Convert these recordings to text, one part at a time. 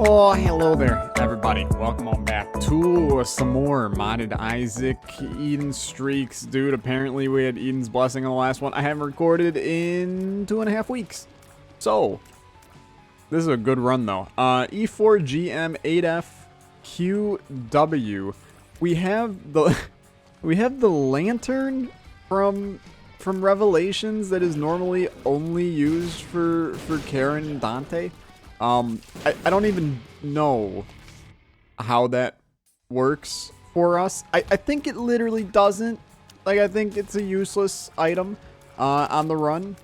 Oh, hello there, everybody. Welcome on back to some more modded Isaac Eden streaks. Dude, apparently we had Eden's blessing on the last one. I haven't recorded in 2.5 weeks. So, this is a good run though. E4GM8FQW. We have the we have the lantern from Revelations that is normally only used for Karen and Dante. I don't even know how that works for us. I think it literally doesn't. Like, I think it's a useless item on the run.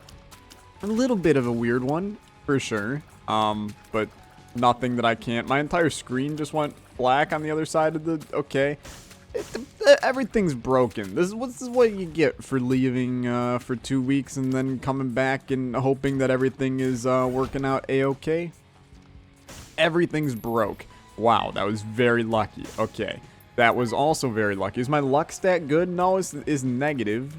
A little bit of a weird one, for sure. But nothing that I can't. My entire screen just went black on the other side of the... Okay. Everything's broken. This is what you get for leaving for 2 weeks and then coming back and hoping that everything is working out a-okay. Everything's broke. Wow, that was very lucky. Okay, that was also very lucky. Is my luck stat good? No, it's negative.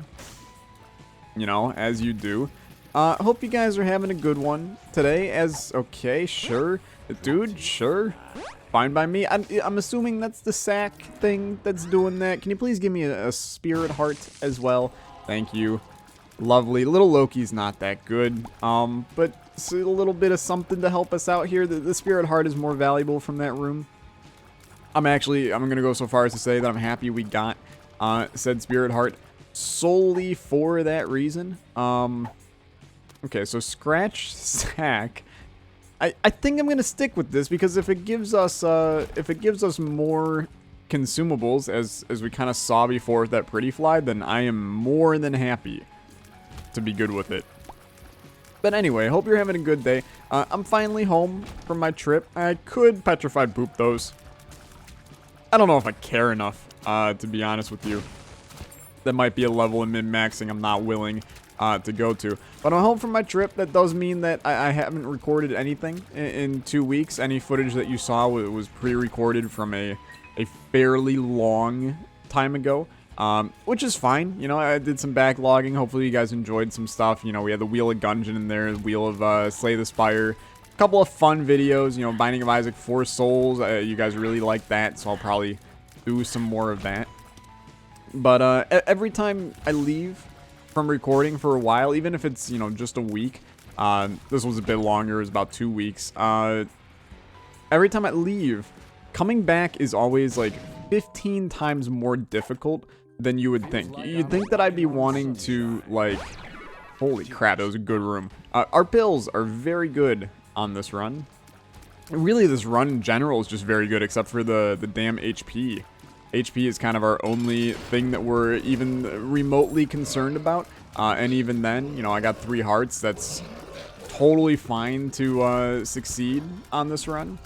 You know, as you do. Hope you guys are having a good one today. Okay, sure. Dude, sure. Fine by me. I'm assuming that's the sack thing that's doing that. Can you please give me a spirit heart as well? Thank you. Lovely. Little Loki's not that good. But it's a little bit of something to help us out here. The spirit heart is more valuable from that room. I'm gonna go so far as to say that I'm happy we got said spirit heart solely for that reason. Okay, so scratch sack. I think I'm gonna stick with this because if it gives us more consumables as we kind of saw before with that pretty fly, then I am more than happy to be good with it. But anyway, hope you're having a good day. I'm finally home from my trip. I could petrified poop those. I don't know if I care enough, to be honest with you. That might be a level in min-maxing I'm not willing to go to. But I'm home from my trip. That does mean that I haven't recorded anything in 2 weeks. Any footage that you saw was pre-recorded from a fairly long time ago. Which is fine. You know, I did some backlogging. Hopefully you guys enjoyed some stuff. You know, we had the Wheel of Gungeon in there, the Wheel of Slay the Spire. A couple of fun videos, you know, Binding of Isaac 4 Souls. You guys really like that, so I'll probably do some more of that. But every time I leave from recording for a while, even if it's, you know, just a week, this was a bit longer, it was about 2 weeks. Every time I leave, coming back is always like 15 times more difficult than you would think. You'd think that I'd be wanting to, like... Holy crap, that was a good room. Our pills are very good on this run. Really, this run in general is just very good, except for the damn HP. HP is kind of our only thing that we're even remotely concerned about. And even then, you know, I got 3 hearts. That's totally fine to succeed on this run.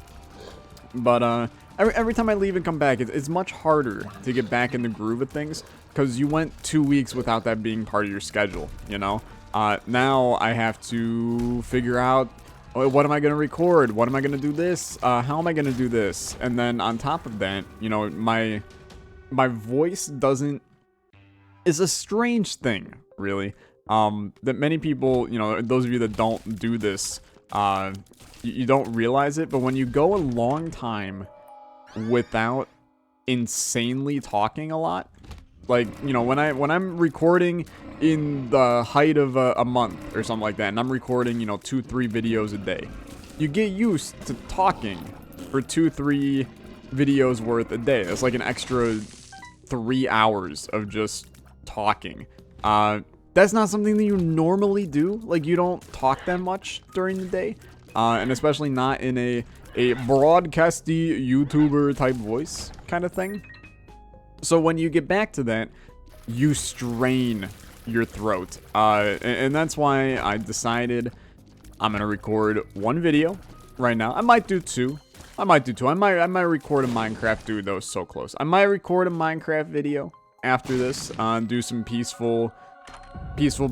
But, every time I leave and come back, it's much harder to get back in the groove of things because you went 2 weeks without that being part of your schedule, you know? Now I have to figure out, what am I going to record? What am I going to do this? How am I going to do this? And then on top of that, you know, my voice is a strange thing, really. That many people, you know, those of you that don't do this, you don't realize it, but when you go a long time without insanely talking a lot, like, you know, when I'm recording in the height of a month or something like that, and I'm recording, you know, 2-3 videos a day, you get used to talking for 2-3 videos worth a day. That's like an extra 3 hours of just talking. That's not something that you normally do. Like, you don't talk that much during the day. And especially not in a broadcasty YouTuber type voice kind of thing. So when you get back to that, you strain your throat. And that's why I decided I'm gonna record 1 video right now. I might do 2. I might record a Minecraft. Dude, that was so close. I might record a Minecraft video after this. Do some peaceful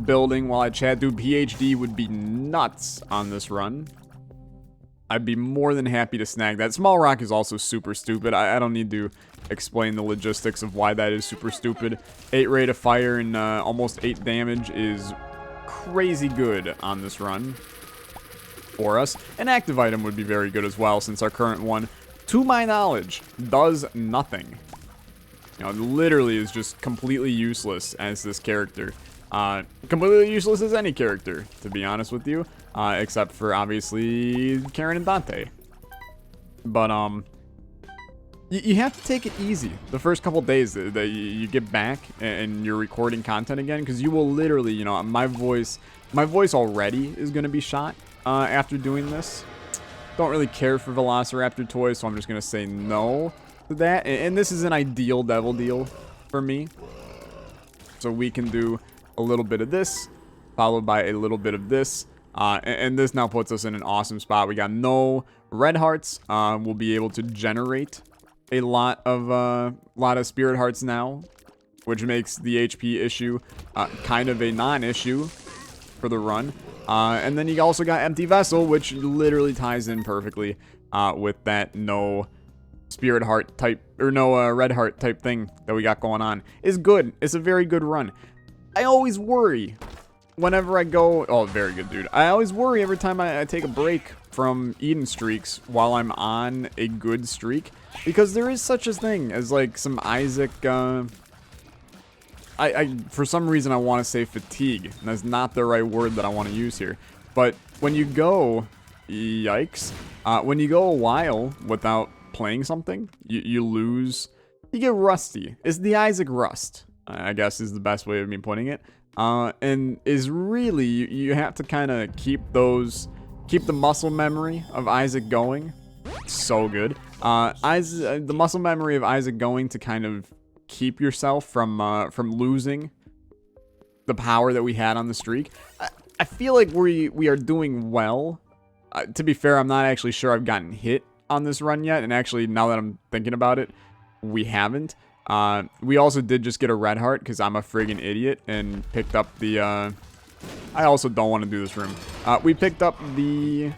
building while I chat. Dude, PhD would be nuts on this run. I'd be more than happy to snag that. Small Rock is also super stupid. I don't need to explain the logistics of why that is super stupid. 8 rate of fire and almost 8 damage is crazy good on this run. for us. An active item would be very good as well, since our current one, to my knowledge, does nothing. You know, it literally is just completely useless as this character. Completely useless as any character, to be honest with you. Except for, obviously, Karen and Dante. But, you have to take it easy the first couple days that you get back and you're recording content again, because you will literally, you know, my voice already is going to be shot after doing this. Don't really care for Velociraptor toys, so I'm just going to say no to that. And this is an ideal devil deal for me. So we can do a little bit of this, followed by a little bit of this. And this now puts us in an awesome spot. We got no red hearts. We'll be able to generate a lot of spirit hearts now, which makes the HP issue kind of a non-issue for the run. And then you also got Empty Vessel, which literally ties in perfectly with that no spirit heart type, or no red heart type thing that we got going on. Is good. It's a very good run. I always worry whenever I go... Oh, very good, dude. I always worry every time I take a break from Eden streaks while I'm on a good streak, because there is such a thing as, like, some Isaac... for some reason, I want to say fatigue. And that's not the right word that I want to use here. But when you go... Yikes. When you go a while without playing something, you lose... You get rusty. It's the Isaac rust, I guess is the best way of me putting it. And is really... You have to kind of keep the muscle memory of Isaac going. So good. The muscle memory of Isaac going to kind of keep yourself from losing the power that we had on the streak. I feel like we are doing well. To be fair, I'm not actually sure I've gotten hit on this run yet, and actually, now that I'm thinking about it, we haven't. We also did just get a red heart, because I'm a friggin' idiot, and picked up the, I also don't want to do this room. We picked up the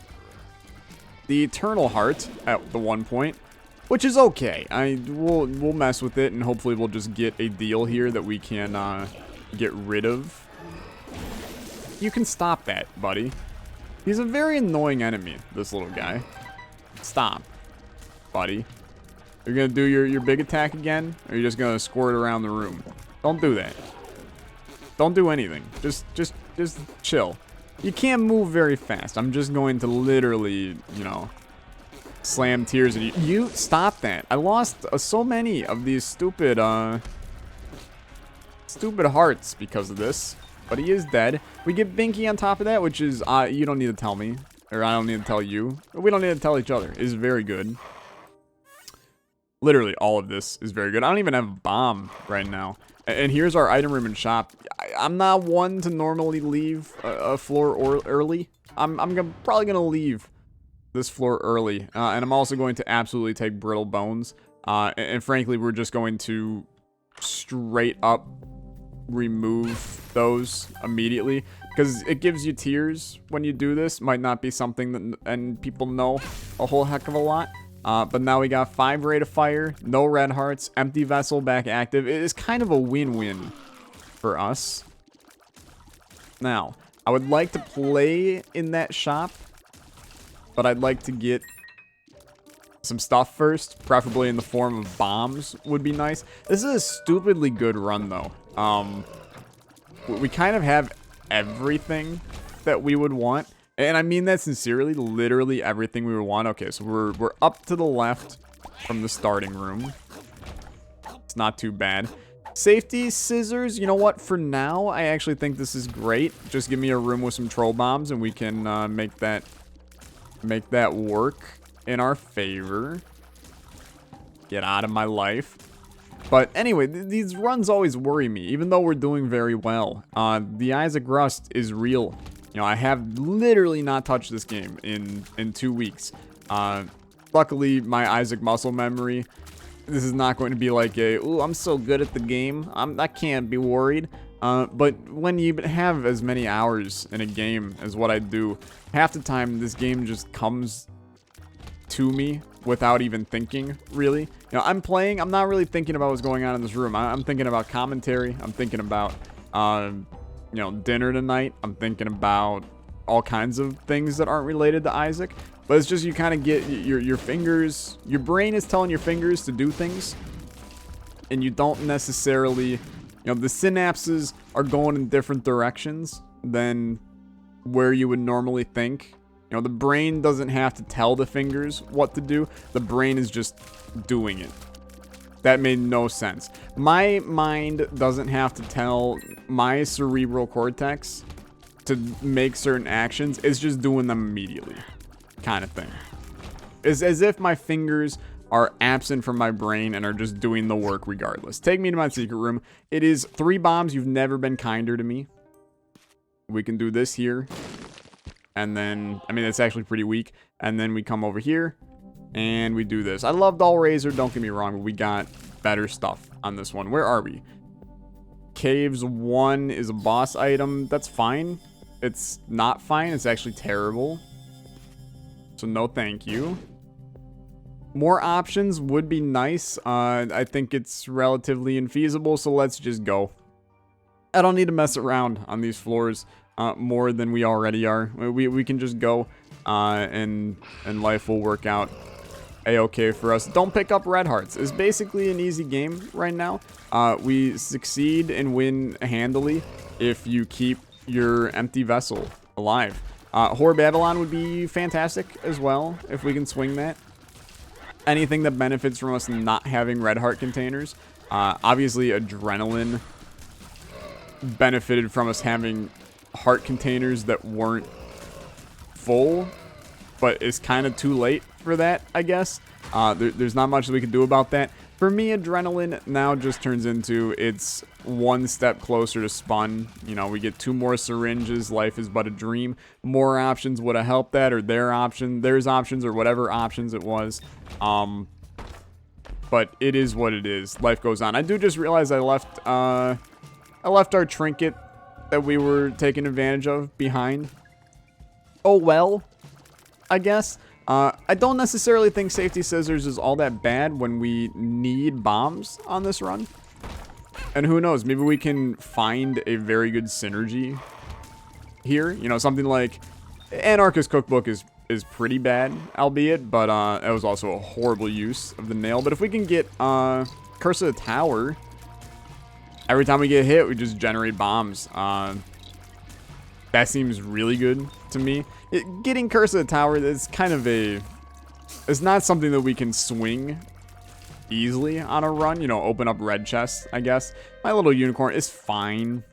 Eternal Heart at the one point, which is okay. We'll mess with it, and hopefully we'll just get a deal here that we can get rid of. You can stop that, buddy. He's a very annoying enemy, this little guy. Stop, buddy. You're gonna do your big attack again, or you're just gonna squirt around the room? Don't do that. Don't do anything. Just chill. You can't move very fast. I'm just going to literally, you know, slam tears at you. You stop that. I lost so many of these stupid hearts because of this. But he is dead. We get Binky on top of that, which is you don't need to tell me, or I don't need to tell you. We don't need to tell each other. It's very good. Literally all of this is very good. I don't even have a bomb right now. And here's our item room and shop. I'm not one to normally leave a floor early. I'm probably going to leave this floor early. And I'm also going to absolutely take Brittle Bones. And frankly, we're just going to straight up remove those immediately. Because it gives you tears when you do this. Might not be something that and people know a whole heck of a lot. But now we got 5 rate of fire, no red hearts, empty vessel back active. It is kind of a win-win for us. Now, I would like to play in that shop, but I'd like to get some stuff first, preferably in the form of bombs would be nice. This is a stupidly good run, though. We kind of have everything that we would want. And I mean that sincerely, literally everything we would want. Okay, so we're up to the left from the starting room. It's not too bad. Safety scissors, you know what? For now, I actually think this is great. Just give me a room with some troll bombs and we can make that work in our favor. Get out of my life. But anyway, these runs always worry me, even though we're doing very well. The Isaac Rust is real. You know, I have literally not touched this game in 2 weeks. Luckily, my Isaac muscle memory, this is not going to be like a, ooh, I'm so good at the game. I can't be worried. But when you have as many hours in a game as what I do, half the time this game just comes to me without even thinking, really. You know, I'm playing, I'm not really thinking about what's going on in this room. I'm thinking about commentary. I'm thinking about... you know, dinner tonight. I'm thinking about all kinds of things that aren't related to Isaac. But it's just you kind of get your fingers, your brain is telling your fingers to do things, and you don't necessarily, you know, the synapses are going in different directions than where you would normally think. You know, the brain doesn't have to tell the fingers what to do. The brain is just doing it. That made no sense. My mind doesn't have to tell my cerebral cortex to make certain actions. It's just doing them immediately, kind of thing. It's as if my fingers are absent from my brain and are just doing the work regardless. Take me to my secret room. It is 3 bombs. You've never been kinder to me. We can do this here. And then, I mean, it's actually pretty weak. And then we come over here and we do this. I loved All Razor, don't get me wrong, but we got better stuff on this one. Where are we? Caves 1 is a boss item. That's fine. It's not fine. It's actually terrible. So no thank you. More options would be nice. I think it's relatively infeasible, so let's just go. I don't need to mess around on these floors more than we already are. We can just go and life will work out a-okay for us. Don't pick up red hearts. It's basically an easy game right now. We succeed and win handily if you keep your empty vessel alive. Whore Babylon would be fantastic as well if we can swing that. Anything that benefits from us not having red heart containers. Obviously, Adrenaline benefited from us having heart containers that weren't full, but it's kind of too late for that, I guess. There's not much that we can do about that. For me, Adrenaline now just turns into it's one step closer to spun. You know, we get 2 more syringes. Life is but a dream. More options would have helped that, or their option, theirs options, or whatever options it was. But it is what it is. Life goes on. I do just realize I left our trinket that we were taking advantage of behind. Oh well, I guess. I don't necessarily think safety scissors is all that bad when we need bombs on this run. And who knows, maybe we can find a very good synergy here. You know, something like Anarchist Cookbook is pretty bad, albeit, but it was also a horrible use of the nail. But if we can get Curse of the Tower, every time we get hit, we just generate bombs. That seems really good to me. Getting Curse of the Tower is kind of it's not something that we can swing easily on a run. You know, open up red chests, I guess. My little unicorn is fine.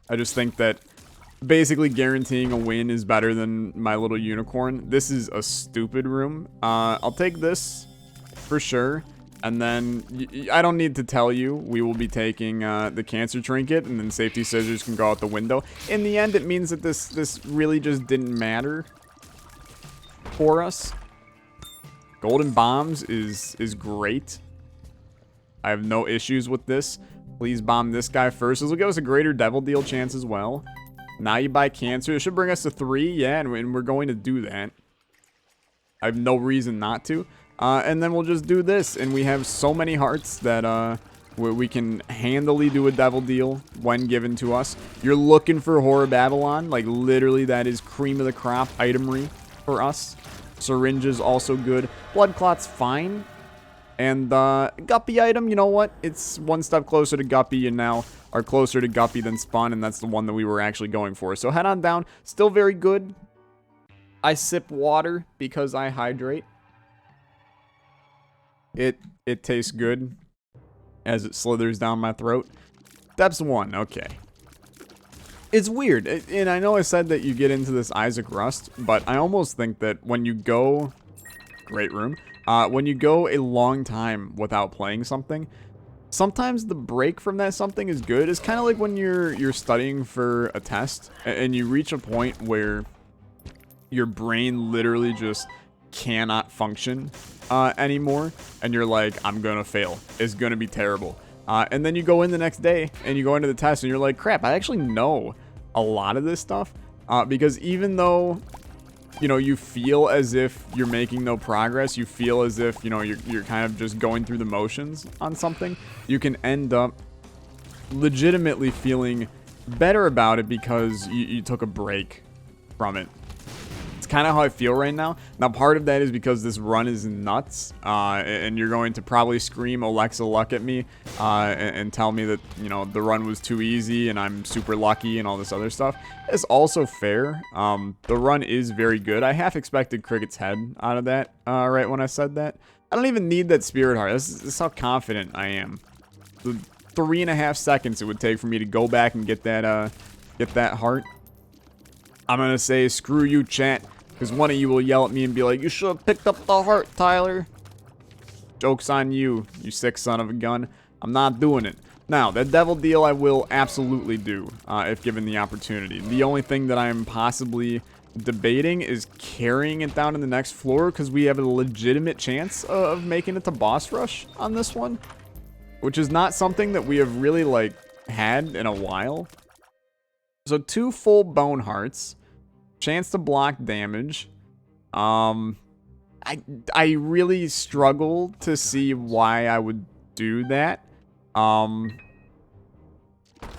I just think that basically guaranteeing a win is better than my little unicorn. This is a stupid room. I'll take this for sure. And then, I don't need to tell you, we will be taking the cancer trinket, and then safety scissors can go out the window. In the end, it means that this really just didn't matter for us. Golden bombs is great. I have no issues with this. Please bomb this guy first. This will give us a greater devil deal chance as well. Now you buy cancer. It should bring us to 3, yeah, and we're going to do that. I have no reason not to. And then we'll just do this, and we have so many hearts that we can handily do a devil deal when given to us. You're looking for Horror Babylon, like literally that is cream of the crop itemery for us. Syringes also good. Blood Clot's fine. And Guppy item, you know what? It's one step closer to Guppy, and now are closer to Guppy than Spun, and that's the one that we were actually going for. So head on down. Still very good. I sip water because I hydrate. It tastes good as it slithers down my throat. Depths 1, okay. It's weird, and I know I said that you get into this Isaac Rust, but I almost think that when you go... Great room. When you go a long time without playing something, sometimes the break from that something is good. It's kind of like when you're studying for a test, and you reach a point where your brain literally just cannot function anymore, and you're like, I'm gonna fail. It's gonna be terrible. And then you go in the next day, and you go into the test, and you're like, crap, I actually know a lot of this stuff. Because even though, you know, you feel as if you're making no progress, you feel as if, you know, you're kind of just going through the motions on something, you can end up legitimately feeling better about it because you took a break from it. It's kind of how I feel right now. Now, part of that is because this run is nuts, and you're going to probably scream Olexa luck at me and tell me that, you know, the run was too easy and I'm super lucky and all this other stuff. It's also fair. The run is very good. I half expected Cricket's head out of that right when I said that. I don't even need that Spirit Heart. This is how confident I am. The 3.5 seconds it would take for me to go back and get that heart. I'm going to say, screw you, chat, because one of you will yell at me and be like, you should have picked up the heart, Tyler. Joke's on you, you sick son of a gun. I'm not doing it. Now, that devil deal I will absolutely do, if given the opportunity. The only thing that I'm possibly debating is carrying it down to the next floor, because we have a legitimate chance of making it to boss rush on this one, which is not something that we have really, like, had in a while. So 2 full bone hearts. Chance to block damage. I really struggle to see why I would do that.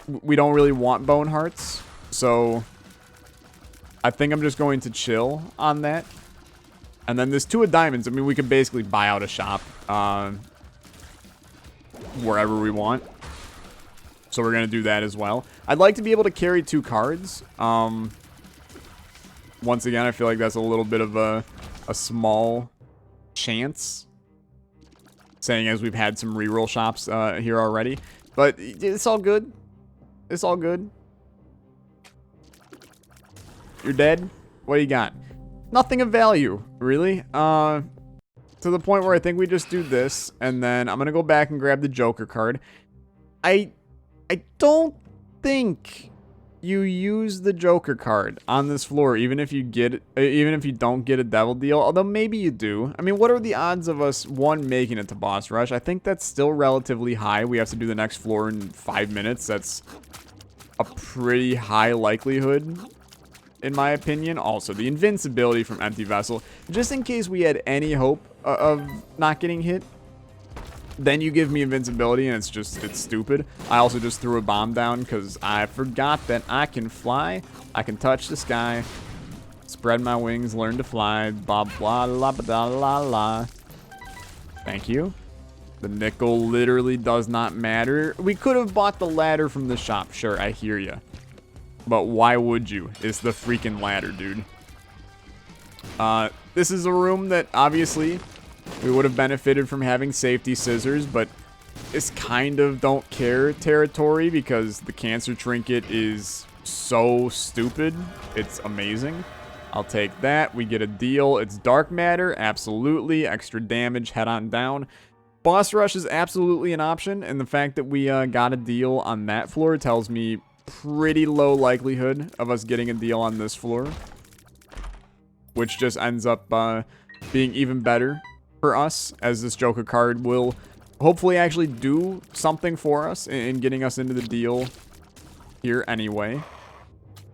We don't really want bone hearts, so I think I'm just going to chill on that. And then this 2 of diamonds. I mean, we could basically buy out a shop wherever we want. So we're going to do that as well. I'd like to be able to carry 2 cards. Once again, I feel like that's a little bit of a small chance. Saying as we've had some reroll shops here already. But it's all good. It's all good. You're dead? What do you got? Nothing of value, really. To the point where I think we just do this. And then I'm going to go back and grab the Joker card. I don't think you use the Joker card on this floor, even if you don't get a devil deal. Although maybe you do. I mean, what are the odds of us making it to boss rush? I think that's still relatively high. We have to do the next floor in 5 minutes. That's a pretty high likelihood, in my opinion. Also, the invincibility from Empty Vessel, just in case we had any hope of not getting hit. Then you give me invincibility, and it's stupid. I also just threw a bomb down because I forgot that I can fly. I can touch the sky, spread my wings, learn to fly, blah, blah, blah, blah, blah, blah. Thank you. The nickel literally does not matter. We could have bought the ladder from the shop. Sure, I hear you. But why would you? It's the freaking ladder, dude. This is a room that, obviously, we would have benefited from having safety scissors, but it's kind of don't care territory because the cancer trinket is so stupid. It's amazing. I'll take that. We get a deal. It's dark matter. Absolutely. Extra damage. Head on down. Boss rush is absolutely an option, and the fact that we got a deal on that floor tells me pretty low likelihood of us getting a deal on this floor, which just ends up being even better for us, as this Joker card will hopefully actually do something for us in getting us into the deal here anyway.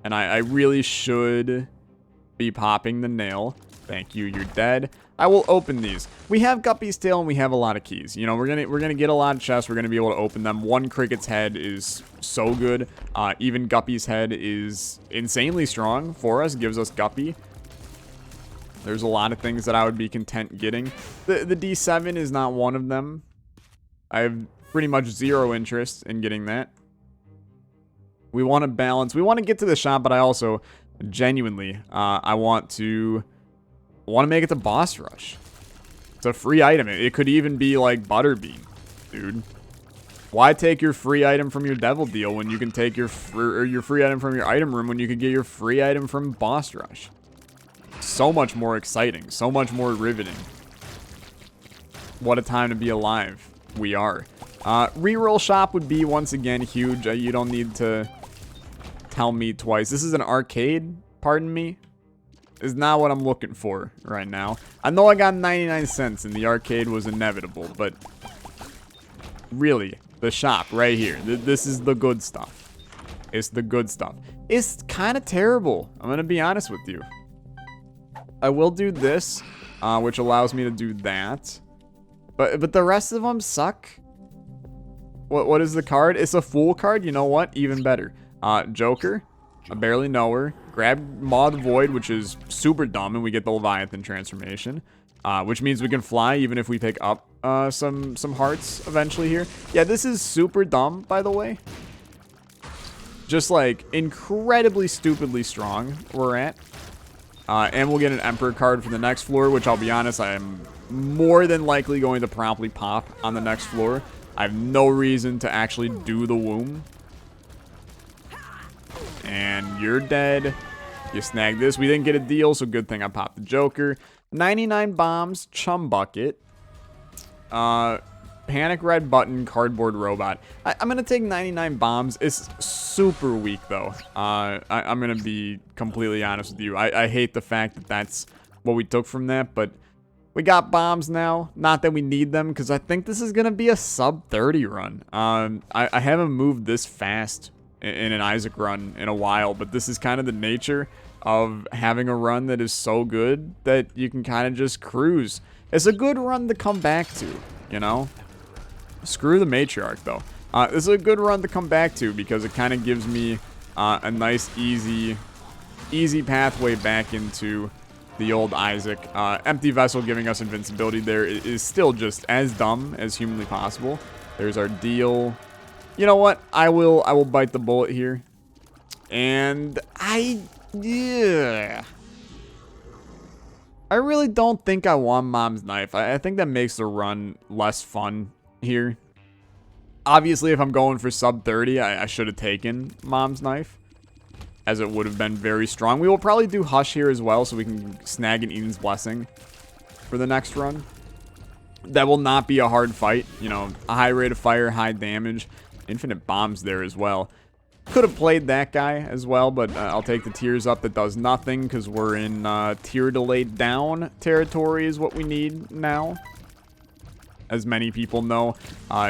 And I really should be popping the nail. Thank you, you're dead. I will open these. We have Guppy's tail and we have a lot of keys. You know, we're gonna get a lot of chests. We're gonna be able to open them. 1 Cricket's head is so good. Even Guppy's head is insanely strong for us. Gives us Guppy. There's a lot of things that I would be content getting. The D7 is not one of them. I have pretty much 0 interest in getting that. We want to balance. We want to get to the shop, but I also genuinely, I want to make it to boss rush. It's a free item. It could even be like Butterbean, dude. Why take your free item from your devil deal when you can take your free item from your item room when you could get your free item from boss rush? So much more exciting, so much more riveting. What a time to be alive. We are. Reroll shop would be, once again, huge. You don't need to tell me twice. This is an arcade, pardon me. Is not what I'm looking for right now. I know I got 99 cents and the arcade was inevitable, but really, the shop right here. This is the good stuff. It's the good stuff. It's kind of terrible. I'm going to be honest with you. I will do this, which allows me to do that. But the rest of them suck. What is the card? It's a Fool card. You know what? Even better. Joker. I barely know her. Grab Maw the Void, which is super dumb, and we get the Leviathan transformation. Which means we can fly even if we pick up some hearts eventually here. Yeah, this is super dumb, by the way. Just like incredibly stupidly strong we're at. And we'll get an Emperor card for the next floor, which I'll be honest, I am more than likely going to promptly pop on the next floor. I have no reason to actually do the womb. And you're dead. You snag this. We didn't get a deal, so good thing I popped the Joker. 99 bombs, Chum Bucket. Panic Red Button, Cardboard Robot. I'm going to take 99 bombs. It's super weak, though. I'm going to be completely honest with you. I hate the fact that that's what we took from that, but we got bombs now. Not that we need them, because I think this is going to be a sub 30 run. I haven't moved this fast in an Isaac run in a while, but this is kind of the nature of having a run that is so good that you can kind of just cruise. It's a good run to come back to, you know? Screw the Matriarch, though. This is a good run to come back to because it kind of gives me a nice, easy pathway back into the old Isaac. Empty Vessel giving us invincibility there is still just as dumb as humanly possible. There's our deal. You know what? I will bite the bullet here. And yeah. I really don't think I want Mom's Knife. I think that makes the run less fun here. Obviously, if I'm going for sub 30, I should have taken Mom's Knife, as it would have been very strong. We will probably do Hush here as well, so we can snag an Eden's Blessing for the next run. That will not be a hard fight. You know, a high rate of fire, high damage, infinite bombs there as well. Could have played that guy as well, but I'll take the Tears Up that does nothing because we're in tier delayed down territory is what we need now. As many people know,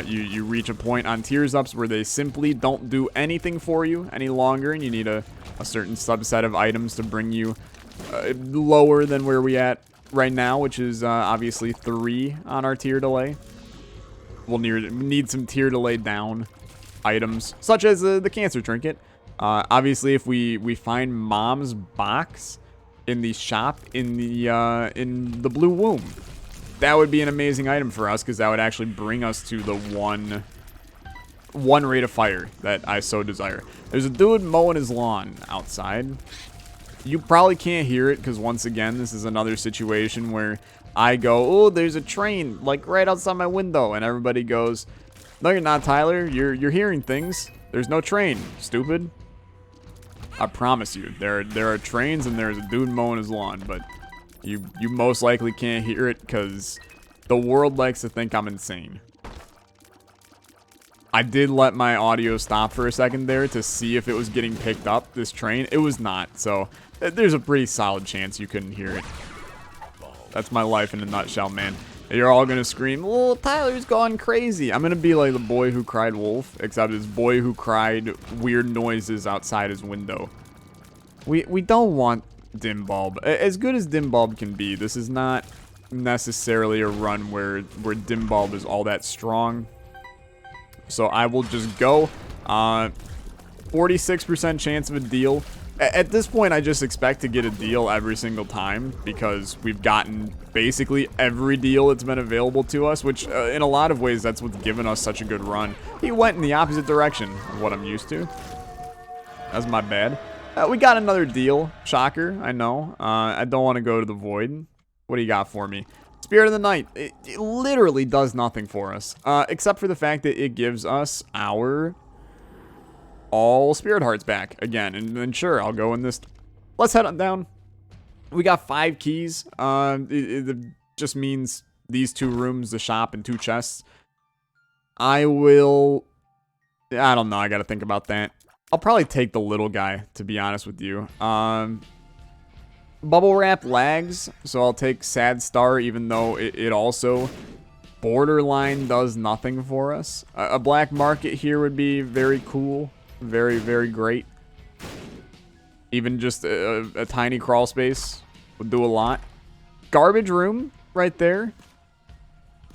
you reach a point on Tears Ups where they simply don't do anything for you any longer, and you need a certain subset of items to bring you lower than where we at right now, which is obviously 3 on our tier delay. We'll need some tier delay down items, such as the Cancer Trinket. Obviously, if we find Mom's box in the shop in the Blue Womb, that would be an amazing item for us, because that would actually bring us to the one rate of fire that I so desire. There's a dude mowing his lawn outside. You probably can't hear it, because once again, this is another situation where I go, oh, there's a train, like, right outside my window, and everybody goes, no, you're not, Tyler. You're hearing things. There's no train, stupid. I promise you, there are trains, and there's a dude mowing his lawn, but you most likely can't hear it because the world likes to think I'm insane. I did let my audio stop for a second there to see if it was getting picked up, this train. It was not, so there's a pretty solid chance you couldn't hear it. That's my life in a nutshell, man. You're all gonna scream, oh, Tyler's gone crazy. I'm gonna be like the boy who cried wolf, except it's boy who cried weird noises outside his window. We don't want Dim Bulb. As good as Dim Bulb can be, this is not necessarily a run where Dim Bulb is all that strong. So I will just go. 46% chance of a deal. At this point, I just expect to get a deal every single time because we've gotten basically every deal that's been available to us, which in a lot of ways, that's what's given us such a good run. He went in the opposite direction of what I'm used to. That's my bad. We got another deal. Shocker, I know. I don't want to go to the Void. What do you got for me? Spirit of the Night. It literally does nothing for us, except for the fact that it gives us our all Spirit Hearts back again. And then sure, I'll go in this. Let's head on down. We got 5 keys. It just means these 2 rooms, the shop, and 2 chests. I don't know. I got to think about that. I'll probably take the little guy, to be honest with you. Bubble Wrap lags, so I'll take Sad Star, even though it also borderline does nothing for us. A black market here would be very cool. Very, very great. Even just a tiny crawl space would do a lot. Garbage room right there.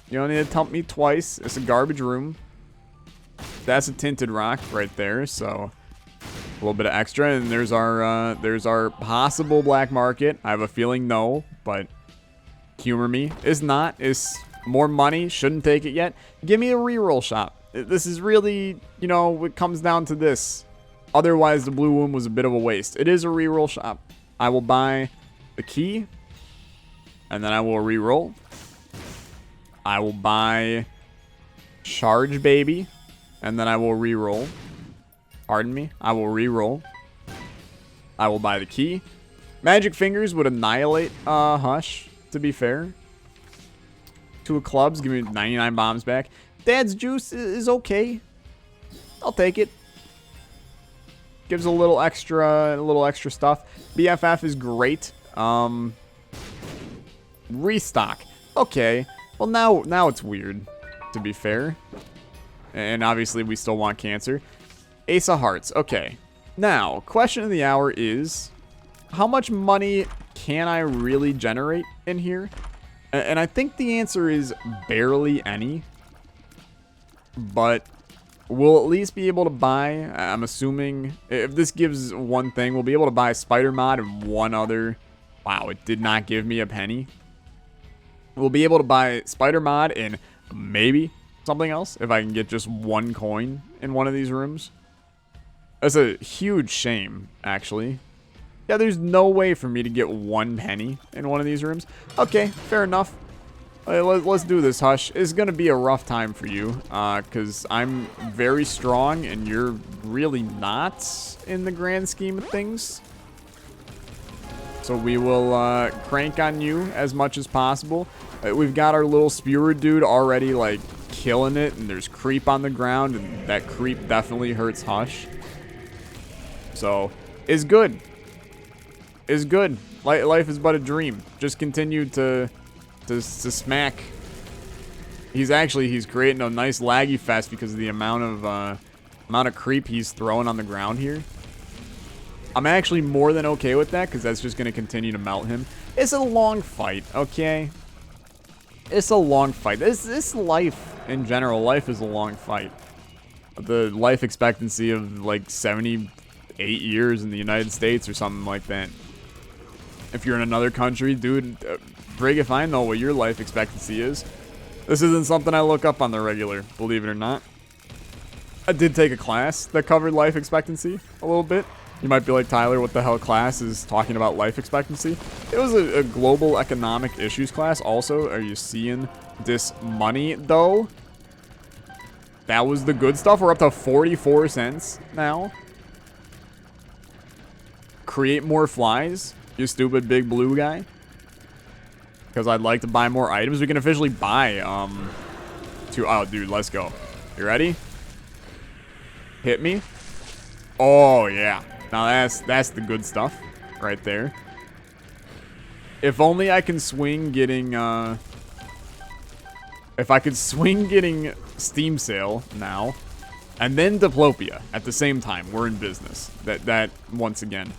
You don't need to tempt me twice. It's a garbage room. That's a tinted rock right there, so little bit of extra, and there's our possible black market. I have a feeling no, but humor me. Is not. Is more money. Shouldn't take it yet. Give me a reroll shop. This is really, you know, it comes down to this. Otherwise, the blue womb was a bit of a waste. It is a reroll shop. I will buy the key, and then I will reroll. I will buy Charge Baby, and then I will reroll. Pardon me. I will reroll. I will buy the key. Magic Fingers would annihilate Hush, to be fair. 2 of clubs, give me 99 bombs back. Dad's Juice is okay. I'll take it. Gives a little extra stuff. BFF is great. Restock. Okay. Well, now it's weird, to be fair. And obviously we still want Cancer. Ace of Hearts. Okay. Now, question of the hour is, how much money can I really generate in here? And I think the answer is barely any. But we'll at least be able to buy, I'm assuming, if this gives one thing, we'll be able to buy Spider Mod and one other. Wow, it did not give me a penny. We'll be able to buy Spider Mod and maybe something else if I can get just 1 coin in one of these rooms. That's a huge shame, actually. Yeah, there's no way for me to get 1 penny in one of these rooms. Okay, fair enough. Let's do this, Hush. It's going to be a rough time for you, because I'm very strong, and you're really not in the grand scheme of things. So we will crank on you as much as possible. We've got our little spewer dude already, like, killing it, and there's creep on the ground, and that creep definitely hurts Hush. So, is good. Is good. Life is but a dream. Just continue to smack. He's creating a nice laggy fest because of the amount of creep he's throwing on the ground here. I'm actually more than okay with that because that's just going to continue to melt him. It's a long fight, okay? It's a long fight. This life in general, life is a long fight. The life expectancy of like 78 years in the United States or something like that. If you're in another country, dude, brig if I know what your life expectancy is. This isn't something I look up on the regular, believe it or not. I did take a class that covered life expectancy a little bit. You might be like, Tyler, what the hell class is talking about life expectancy? It was a global economic issues class. Also, are you seeing this money, though? That was the good stuff. We're up to 44 cents now. Create more flies, you stupid big blue guy. Because I'd like to buy more items. We can officially buy, oh, dude, let's go. You ready? Hit me. Oh, yeah. Now that's the good stuff right there. If only I can swing getting, if I could swing getting Steam Sale now, and then Diplopia at the same time, we're in business. That once again,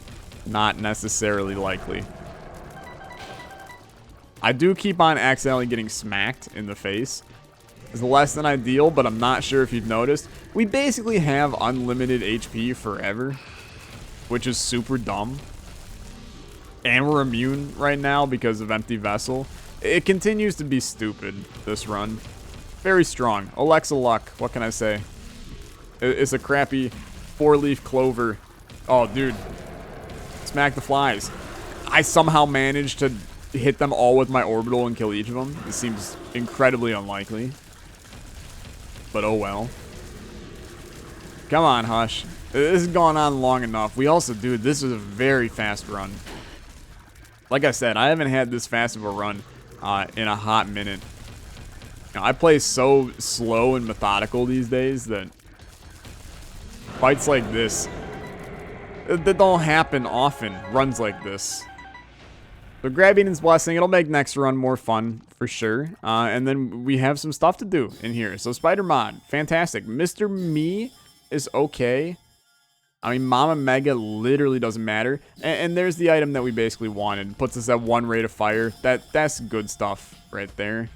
not necessarily likely. I do keep on accidentally getting smacked in the face. It's less than ideal, but I'm not sure if you've noticed. We basically have unlimited HP forever, which is super dumb. And we're immune right now because of Empty Vessel. It continues to be stupid, this run. Very strong. Olexa luck, what can I say? It's a crappy 4-leaf clover. Oh, dude. Smack the flies. I somehow managed to hit them all with my orbital and kill each of them. This seems incredibly unlikely. But oh well. Come on, Hush. This has gone on long enough. We also, dude, this is a very fast run. Like I said, I haven't had this fast of a run in a hot minute. You know, I play so slow and methodical these days that fights like this, that don't happen often. Runs like this. So grab Eden's Blessing. It'll make next run more fun, for sure. And then we have some stuff to do in here. So Spider Mod, fantastic. Mr. Me is okay. I mean, Mama Mega literally doesn't matter. And there's the item that we basically wanted. Puts us at 1 rate of fire. That's good stuff right there.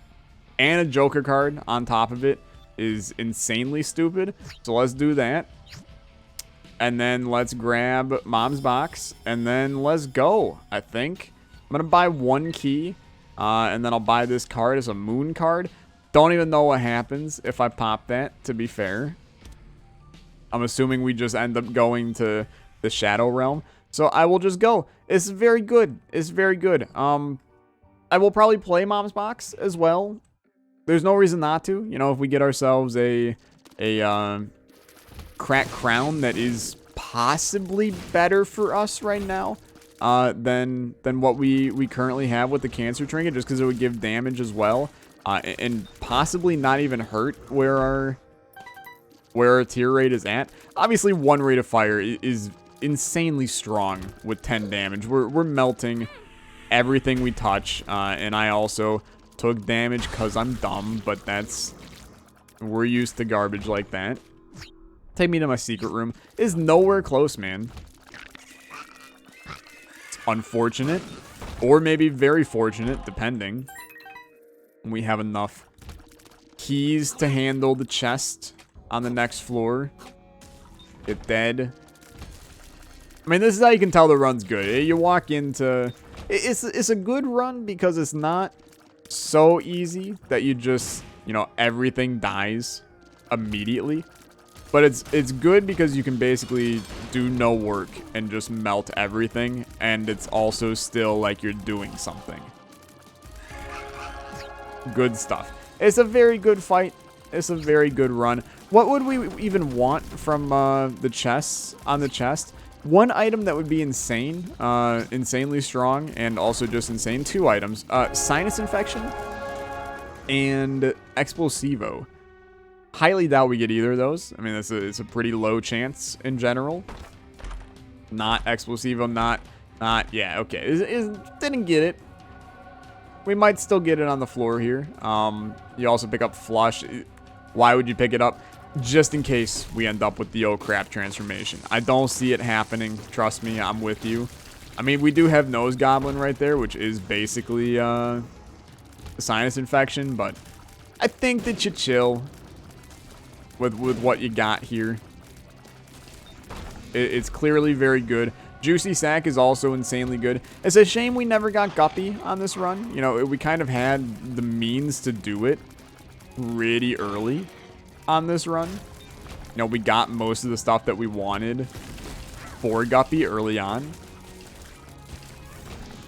And a Joker card on top of it is insanely stupid. So let's do that. And then let's grab Mom's box. And then let's go, I think. I'm going to buy 1 key. And then I'll buy this card as a moon card. Don't even know what happens if I pop that, to be fair. I'm assuming we just end up going to the Shadow Realm. So I will just go. It's very good. It's very good. I will probably play Mom's box as well. There's no reason not to. You know, if we get ourselves a cracked crown that is possibly better for us right now than what we currently have with the cancer trinket, just because it would give damage as well, and possibly not even hurt where our tier rate is at. Obviously, 1 rate of fire is insanely strong with 10 damage. We're melting everything we touch, and I also took damage because I'm dumb, but we're used to garbage like that. Take me to my secret room. Is nowhere close, man. It's unfortunate, or maybe very fortunate, depending. We have enough keys to handle the chest on the next floor. Get dead. I mean, this is how you can tell the run's good. You walk into... It's a good run because it's not so easy that you just, you know, everything dies immediately. But it's good because you can basically do no work and just melt everything. And it's also still like you're doing something. Good stuff. It's a very good fight. It's a very good run. What would we even want from the chests on the chest? 1 item that would be insane, insanely strong, and also just insane. 2 items. Sinus infection and explosivo. Highly doubt we get either of those. I mean, it's a pretty low chance in general. Not explosivo, not, yeah, okay. Didn't get it. We might still get it on the floor here. You also pick up flush. Why would you pick it up? Just in case we end up with the oh crap transformation. I don't see it happening. Trust me, I'm with you. I mean, we do have Nose Goblin right there, which is basically a sinus infection, but I think that you chill with what you got here. It's clearly very good. Juicy Sack is also insanely good. It's a shame we never got Guppy on this run. You know, we kind of had the means to do it pretty early on this run. You know, we got most of the stuff that we wanted for Guppy early on.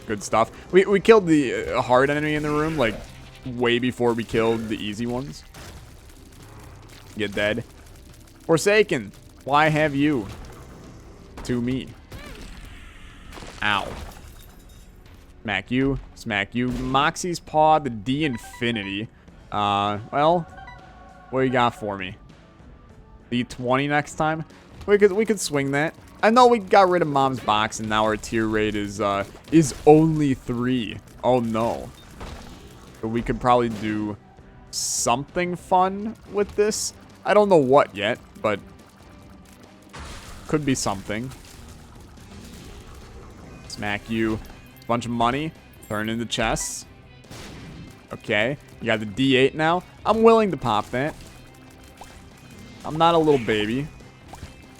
Good stuff. We killed the hard enemy in the room, like, way before we killed the easy ones. Get dead. Forsaken, why have you to me? Ow. Smack you. Smack you. Moxie's Paw, the D Infinity. Well, what you got for me? The 20 next time? We could swing that. I know we got rid of Mom's box and now our tier rate is only 3. Oh no. But we could probably do something fun with this. I don't know what yet, but could be something. Smack you. Bunch of money. Turn into chests. Okay. You got the D8 now. I'm willing to pop that. I'm not a little baby.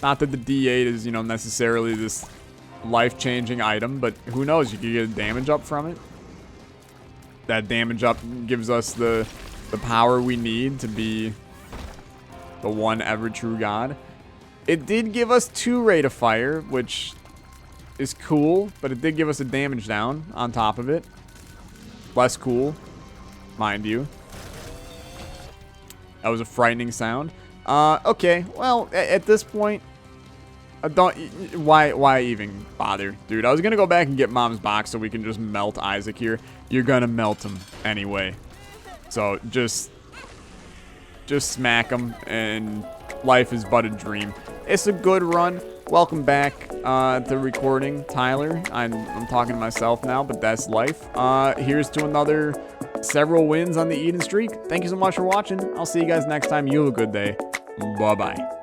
Not that the D8 is, you know, necessarily this life-changing item, but who knows? You could get a damage up from it. That damage up gives us the power we need to be the one ever true god. It did give us 2 rate of fire, which is cool, but it did give us a damage down on top of it. Less cool, mind you. That was a frightening sound. Okay, well, at this point, I don't... Why even bother? Dude, I was gonna go back and get Mom's box so we can just melt Isaac here. You're gonna melt him anyway. So, just smack him, and life is but a dream. It's a good run. Welcome back to recording, Tyler. I'm talking to myself now, but that's life. Here's to another several wins on the Eden streak. Thank you so much for watching. I'll see you guys next time. You have a good day. Bye-bye.